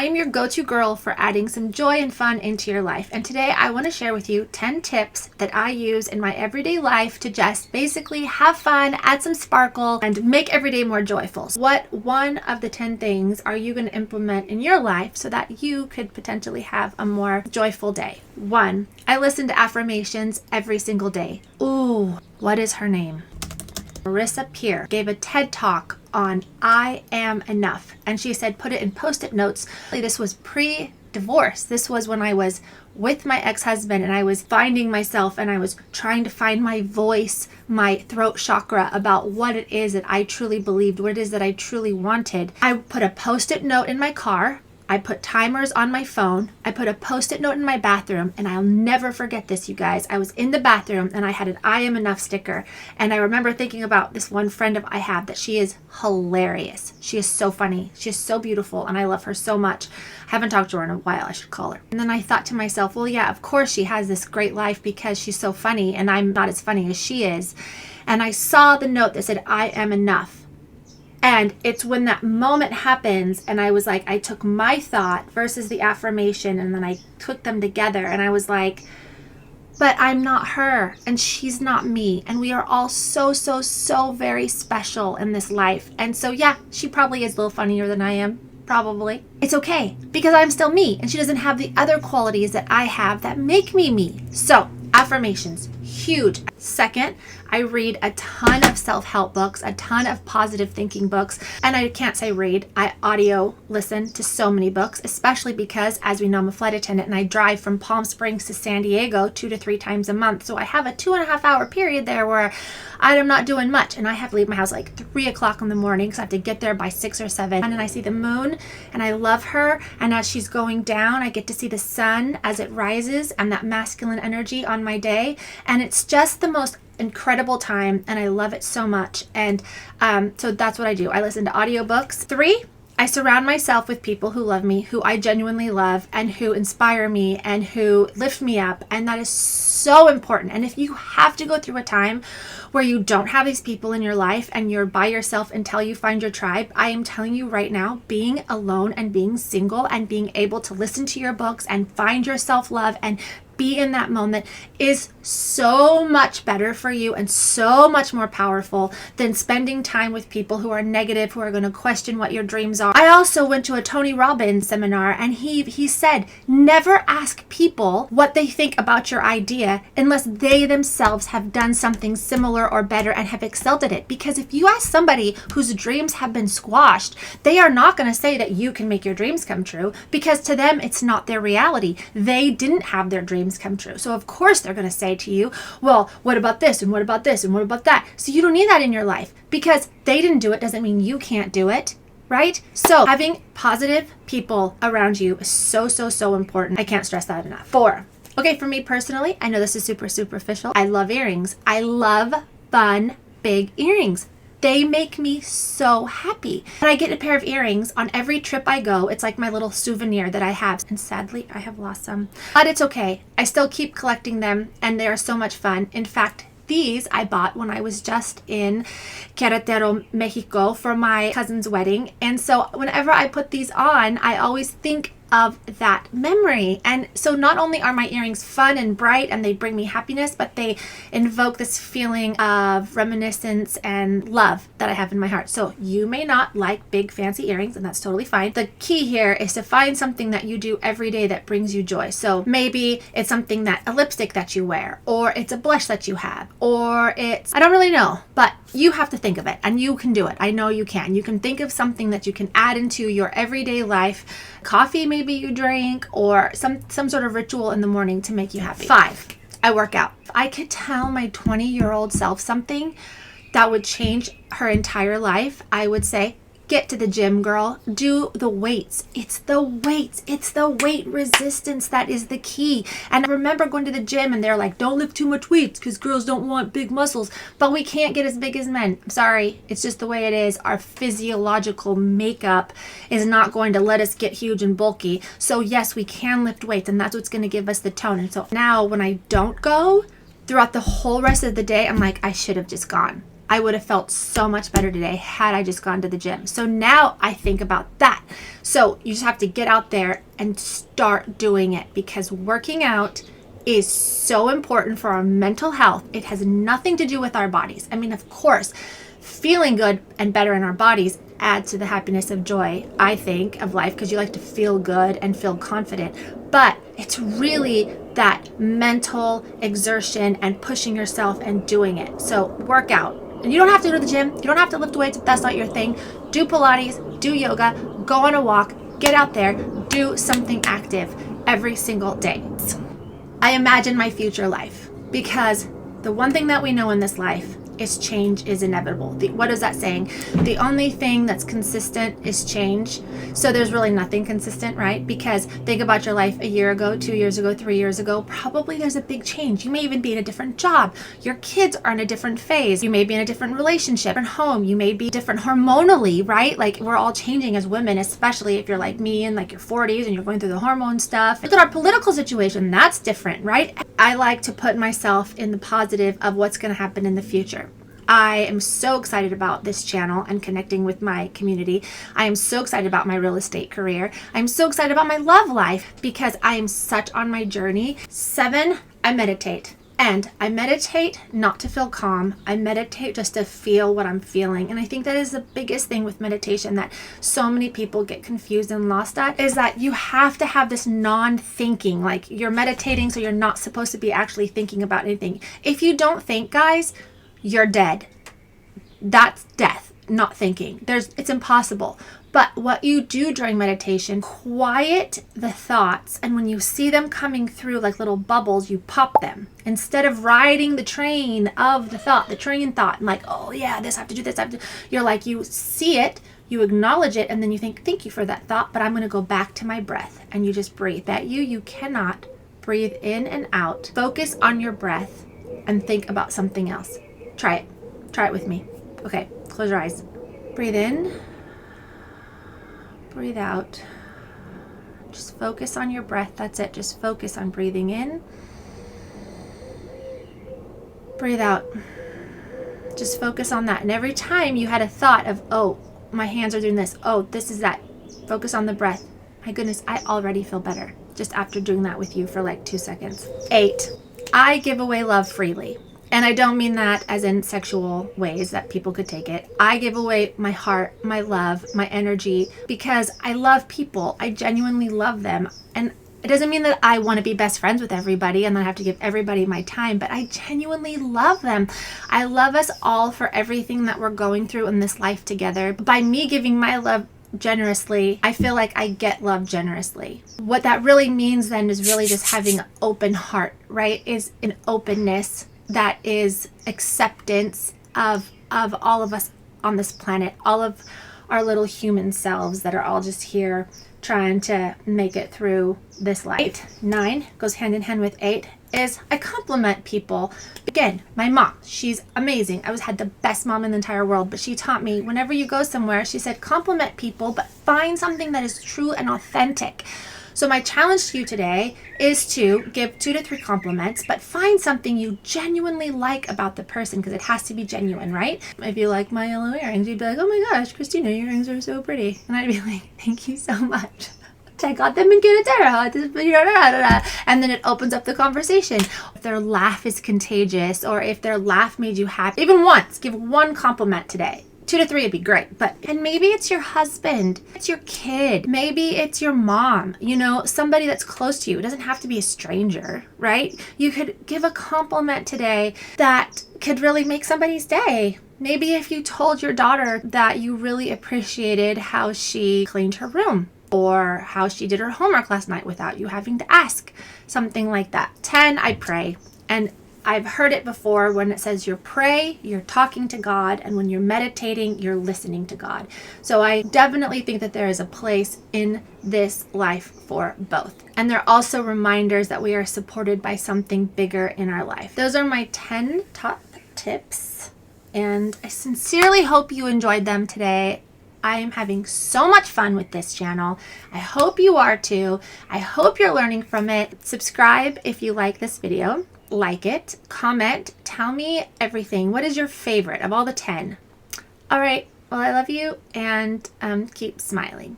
I'm your go-to girl for adding some joy and fun into your life. And today I want to share with you 10 tips that I use in my everyday life to just basically have fun, add some sparkle, and make every day more joyful. What one of the 10 things are you going to implement in your life so that you could potentially have a more joyful day? 1, I listen to affirmations every single day. Ooh, what is her name? Marissa Peers gave a TED Talk on I am enough. And she said, put it in Post-it notes. This was pre-divorce. This was when I was with my ex-husband and I was finding myself and I was trying to find my voice, my throat chakra about what it is that I truly believed, what it is that I truly wanted. I put a Post-it note in my car. I put timers on my phone. I put a Post-it note in my bathroom, and I'll never forget this, you guys. I was in the bathroom and I had an I am enough sticker. And I remember thinking about this one friend I have that she is hilarious. She is so funny. She is so beautiful and I love her so much. I haven't talked to her in a while. I should call her. And then I thought to myself, well, yeah, of course she has this great life because she's so funny and I'm not as funny as she is. And I saw the note that said, I am enough. And it's when that moment happens and I was like, I took my thought versus the affirmation and then I took them together and I was like, but I'm not her and she's not me. And we are all so very special in this life. And so, yeah, she probably is a little funnier than I am. Probably. It's okay because I'm still me and she doesn't have the other qualities that I have that make me me. So affirmations, huge. Second, I read a ton of self-help books, a ton of positive thinking books, and I can't say read, I audio listen to so many books, especially because, as we know, I'm a flight attendant and I drive from Palm Springs to San Diego 2 to 3 times a month. So I have a 2.5 hour period there where I'm not doing much and I have to leave my house like 3 o'clock in the morning because I have to get there by 6 or 7. And then I see the moon and I love her. And as she's going down, I get to see the sun as it rises and that masculine energy on my day. And it's just the most incredible time and I love it so much. And so that's what I do. I listen to audiobooks. 3, I surround myself with people who love me, who I genuinely love and who inspire me and who lift me up. And that is so important. And if you have to go through a time where you don't have these people in your life and you're by yourself until you find your tribe, I am telling you right now, being alone and being single and being able to listen to your books and find your self-love and be in that moment is so much better for you and so much more powerful than spending time with people who are negative, who are going to question what your dreams are. I also went to a Tony Robbins seminar and he said, never ask people what they think about your idea unless they themselves have done something similar or better and have excelled at it. Because if you ask somebody whose dreams have been squashed, they are not going to say that you can make your dreams come true because to them it's not their reality. They didn't have their dreams come true. So of course they're going to say to you, well, what about this and what about this and what about that? So you don't need that in your life because they didn't do it doesn't mean you can't do it, right? So having positive people around you is so important. I can't stress that enough. 4, okay, for me personally, I know this is super superficial. I love earrings. I love fun, big earrings. They make me so happy. And I get a pair of earrings on every trip I go. It's like my little souvenir that I have. And sadly, I have lost some. But it's okay. I still keep collecting them and they are so much fun. In fact, these I bought when I was just in Querétaro, Mexico for my cousin's wedding. And so whenever I put these on, I always think of that memory. And so not only are my earrings fun and bright and they bring me happiness, but they invoke this feeling of reminiscence and love that I have in my heart. So you may not like big fancy earrings and that's totally fine. The key here is to find something that you do every day that brings you joy. So maybe it's something that a lipstick that you wear, or it's a blush that you have, or it's, I don't really know, but you have to think of it and you can do it. I know you can. You can think of something that you can add into your everyday life. Coffee maybe you drink, or some sort of ritual in the morning to make you happy. 5, I work out. If I could tell my 20-year-old self something that would change her entire life, I would say, get to the gym, girl. Do the weights. It's the weights. It's the weight resistance that is the key. And I remember going to the gym and they're like, don't lift too much weights because girls don't want big muscles. But we can't get as big as men. I'm sorry. It's just the way it is. Our physiological makeup is not going to let us get huge and bulky. So yes, we can lift weights and that's what's going to give us the tone. And so now when I don't go, throughout the whole rest of the day, I'm like, I should have just gone. I would have felt so much better today had I just gone to the gym. So now I think about that. So you just have to get out there and start doing it, because working out is so important for our mental health. It has nothing to do with our bodies. I mean, of course, feeling good and better in our bodies adds to the happiness of joy, I think, of life, because you like to feel good and feel confident. But it's really that mental exertion and pushing yourself and doing it. So work out. And you don't have to go to the gym. You don't have to lift weights if that's not your thing. Do Pilates, do yoga, go on a walk, get out there, do something active every single day. I imagine my future life, because the one thing that we know in this life is change is inevitable. What is that saying? The only thing that's consistent is change. So there's really nothing consistent, right? Because think about your life a year ago, 2 years ago, 3 years ago. Probably there's a big change. You may even be in a different job. Your kids are in a different phase. You may be in a different relationship and home. You may be different hormonally, right? Like, we're all changing as women, especially if you're like me in like your 40s and you're going through the hormone stuff. Look at our political situation. That's different, right? I like to put myself in the positive of what's going to happen in the future. I am so excited about this channel and connecting with my community. I am so excited about my real estate career. I'm so excited about my love life, because I am such on my journey. 7, I meditate. And I meditate not to feel calm. I meditate just to feel what I'm feeling. And I think that is the biggest thing with meditation that so many people get confused and lost at, is that you have to have this non-thinking. Like, you're meditating, so you're not supposed to be actually thinking about anything. If you don't think, guys, you're dead. That's death, not thinking. It's impossible. But what you do during meditation, quiet the thoughts, and when you see them coming through like little bubbles, you pop them. Instead of riding the train of the thought, and like, oh yeah, this I have to do this, you're like, you see it, you acknowledge it, and then you think, thank you for that thought, but I'm going to go back to my breath. And you just breathe. You cannot breathe in and out. Focus on your breath and think about something else. Try it with me. Okay, close your eyes. Breathe in, breathe out. Just focus on your breath. That's it. Just focus on breathing in, breathe out. Just focus on that. And every time you had a thought of, oh, my hands are doing this, oh, this is that, focus on the breath. My goodness, I already feel better just after doing that with you for like 2 seconds. 8, I give away love freely. And I don't mean that as in sexual ways that people could take it. I give away my heart, my love, my energy, because I love people. I genuinely love them. And it doesn't mean that I want to be best friends with everybody and I have to give everybody my time, but I genuinely love them. I love us all for everything that we're going through in this life together. By me giving my love generously, I feel like I get love generously. What that really means then is really just having an open heart, right? Is an openness that is acceptance of all of us on this planet, all of our little human selves that are all just here trying to make it through this life. 9 goes hand in hand with 8 is I compliment people. Again, my mom, she's amazing. I had the best mom in the entire world, but she taught me whenever you go somewhere, she said, compliment people, but find something that is true and authentic. So my challenge to you today is to give 2 to 3 compliments, but find something you genuinely like about the person, because it has to be genuine, right? If you like my yellow earrings, you'd be like, oh my gosh, Christina, your earrings are so pretty. And I'd be like, thank you so much. I got them in Querétaro. And then it opens up the conversation. If their laugh is contagious, or if their laugh made you happy, even once, give 1 compliment today. 2 to 3 would be great. And maybe it's your husband, it's your kid, maybe it's your mom, somebody that's close to you. It doesn't have to be a stranger, right? You could give a compliment today that could really make somebody's day. Maybe if you told your daughter that you really appreciated how she cleaned her room, or how she did her homework last night without you having to ask, something like that. 10, I pray. And I've heard it before when it says you pray, you're talking to God, and when you're meditating, you're listening to God. So I definitely think that there is a place in this life for both. And they're also reminders that we are supported by something bigger in our life. Those are my 10 top tips, and I sincerely hope you enjoyed them today. I am having so much fun with this channel. I hope you are too. I hope you're learning from it. Subscribe if you like this video. like it, comment, tell me everything. What is your favorite of all the 10? All right. Well, I love you, and keep smiling.